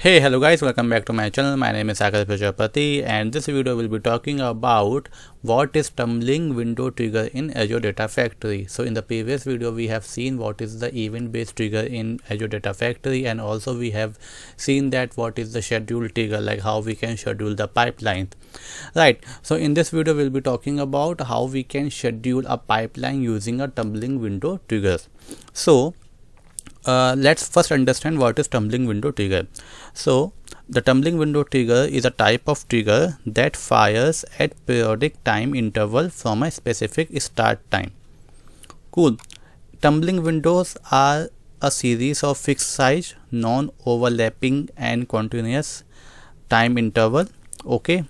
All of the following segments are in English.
Hey, hello guys, welcome back to my channel. My name is Akash Prajapati and this video will be talking about what is Tumbling Window Trigger in Azure Data Factory. So in the previous video we have seen what is the event based trigger in Azure Data Factory, and also we have seen that what is the schedule trigger, like how we can schedule the pipeline. Right, so in this video we'll be talking about how we can schedule a pipeline using a Tumbling Window Trigger. So let's first understand what is Tumbling Window Trigger. So the Tumbling Window Trigger is a type of trigger that fires at periodic time interval from a specific start time. Cool. Tumbling windows are a series of fixed size, non-overlapping and continuous time interval. Okay.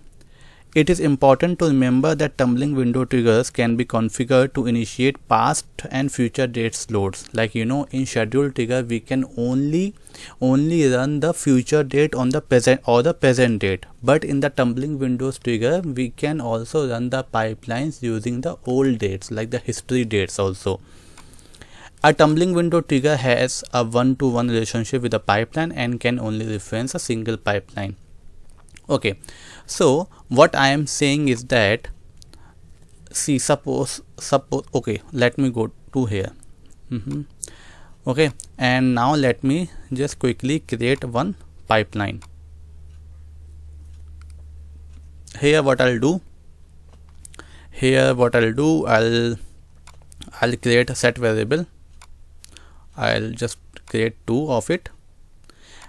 It is important to remember that tumbling window triggers can be configured to initiate past and future dates loads. Like in schedule trigger we can only run the future date on the present or the present date, but in the tumbling windows trigger we can also run the pipelines using the old dates, like the history dates also. A tumbling window trigger has a one-to-one relationship with the pipeline and can only reference a single pipeline. Okay, so what I am saying is that, see, suppose okay, let me go to here. Okay, and now let me just quickly create one pipeline. Here what I'll do, I'll create a set variable. I'll just create 2 of it,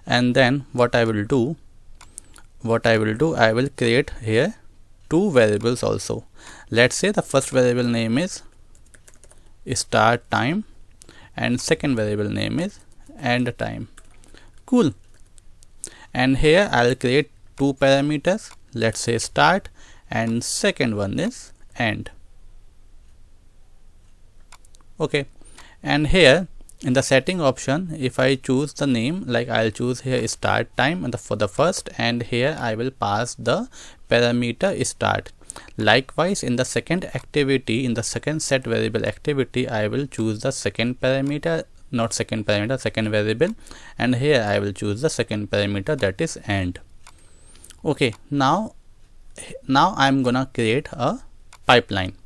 and then what I will do, I will create here 2 variables also. Let's say the first variable name is start time and second variable name is end time. Cool. And here I'll create 2 parameters. Let's say start, and second one is end. Okay. And here in the setting option, if I choose the name, like I'll choose here start time and for the first, and here I will pass the parameter start. Likewise, in the second activity, in the second set variable activity, I will choose the second parameter, second variable, and here I will choose the second parameter, that is end. Okay, now I'm gonna create a pipeline.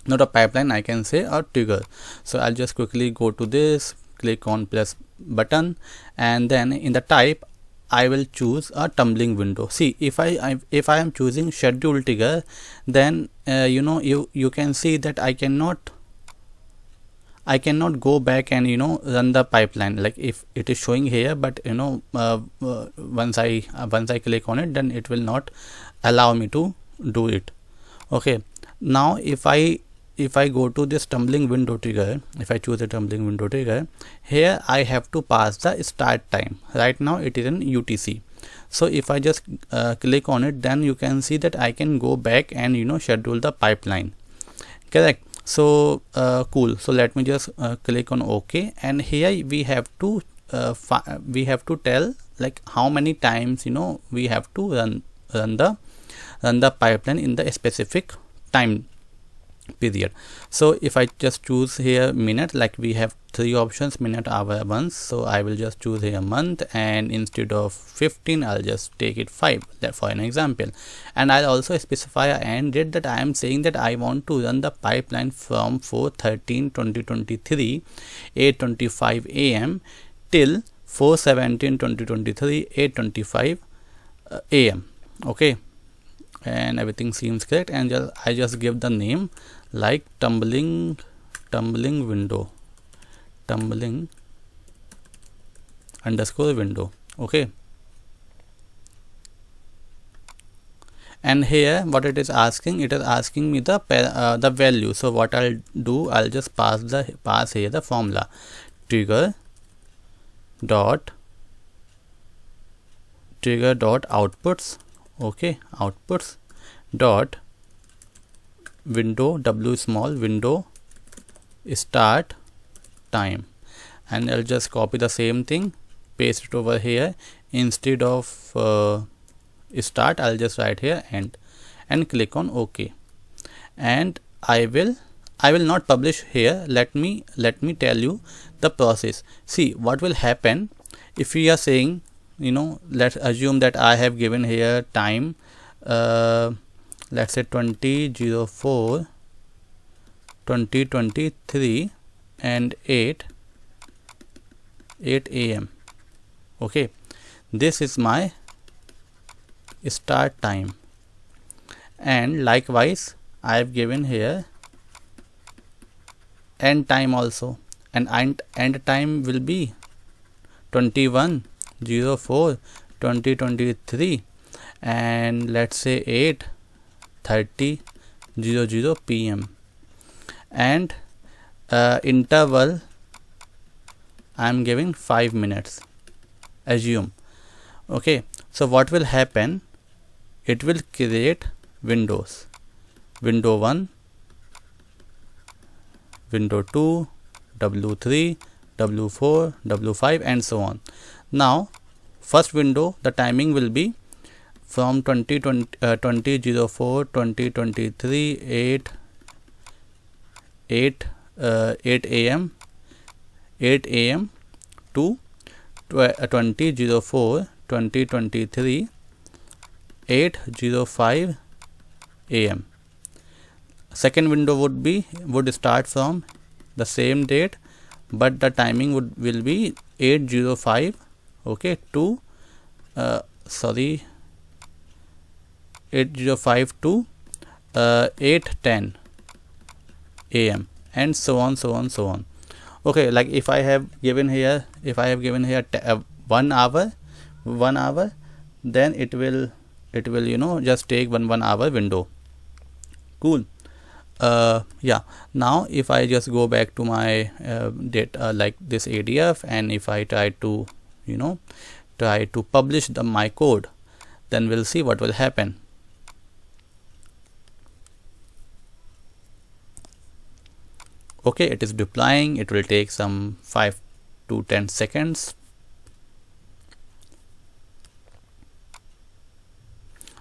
Not a pipeline, I can say a trigger. So I'll just quickly go to this, click on plus button, and then in the type I will choose a tumbling window. See, if I am choosing schedule trigger, then you can see that I cannot go back and run the pipeline, like if it is showing here, but once I click on it, then it will not allow me to do it. Okay, now if I go to this tumbling window trigger, if I choose a tumbling window trigger, here I have to pass the start time. Right now it is in UTC. So if I just click on it, then you can see that I can go back and schedule the pipeline. Correct. So cool. So let me just click on OK, and here we have to tell like how many times we have to run the pipeline in the specific time period. So if I just choose here minute, like we have 3 options, minute, hour, months. So I will just choose here month, and instead of 15 I'll just take it 5 for an example. And I'll also specify an end date, that I am saying that I want to run the pipeline from 4/13/2023 8:25 AM till 4/17/2023 8:25 AM. Okay, and everything seems correct, and I just give the name like tumbling window, tumbling _ window. Okay, and here what it is asking, me the value. So what I'll do, I'll just pass here the formula trigger dot outputs. Okay, outputs dot window, W small, window start time, and I'll just copy the same thing, paste it over here. Instead of start, I'll just write here end, and click on OK. And I will not publish here. Let me tell you the process. See what will happen if we are saying let's assume that I have given here time, let's say 20/04/2023 and 8 a.m. Okay, this is my start time, and likewise I have given here end time also, and end time will be 21/04/2023 and let's say 8:30 p.m. and interval I am giving 5 minutes, assume. Okay, so what will happen, it will create windows, window 1, window 2, W3, W4, W5 and so on. Now first window, the timing will be from 20/04/2023 8 a.m. to 20/04/2023 8:05 a.m. Second window would start from the same date, but the timing will be 8:05, okay, to 8:05 to 8:10 a.m. and so on. Okay, like if I have given here 1 hour, then it will just take one hour window. Cool. Yeah, now if I just go back to my data, like this ADF, and if I try to publish my code, then we'll see what will happen. Okay, it is deploying. It will take some 5 to 10 seconds.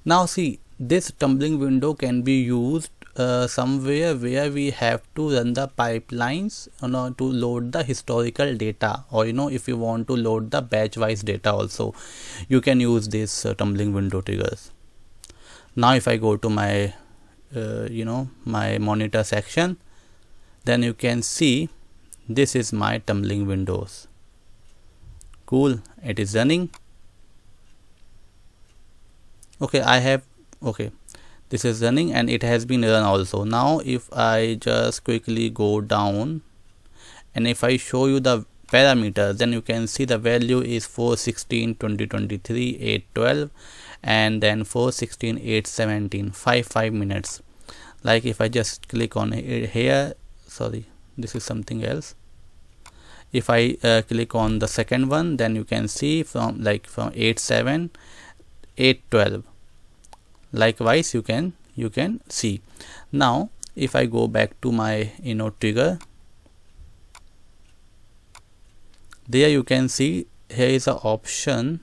Now see, this tumbling window can be used somewhere where we have to run the pipelines to load the historical data, or if you want to load the batch wise data also, you can use this tumbling window triggers. Now if I go to my my monitor section, then you can see this is my tumbling windows. Cool, it is running. Okay, this is running and it has been run also. Now if I just quickly go down and if I show you the parameters, then you can see the value is 4/16/2023 8:12 and then 4/16/8/17 5 minutes. Like if I just click on here, sorry, this is something else. If I click on the second one, then you can see from 8:07 8:12. Likewise you can see. Now if I go back to my trigger, there you can see here is an option.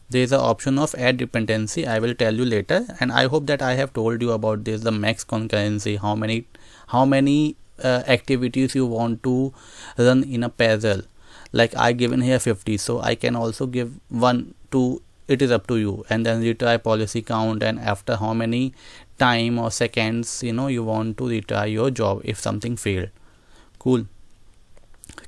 There is an option of add dependency. I will tell you later, and I hope that I have told you about this, the max concurrency, how many activities you want to run in a parallel. Like I given here 50, so I can also give 1, 2, it is up to you, and then retry policy count, and after how many time or seconds you want to retry your job if something failed. Cool,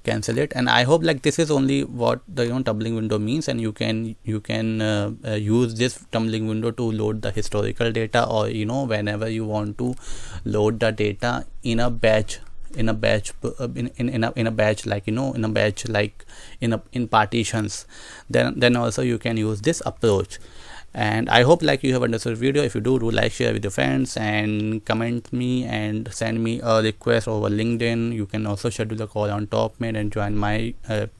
cancel it. And I hope this is only what the tumbling window means, and you can use this tumbling window to load the historical data, or whenever you want to load the data in a batch, in partitions, then also you can use this approach. And I hope you have understood the video. If you do like, share with your friends, and comment me and send me a request over LinkedIn. You can also schedule a call on TopMate and join my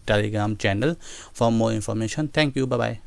Telegram channel for more information. Thank you. Bye bye.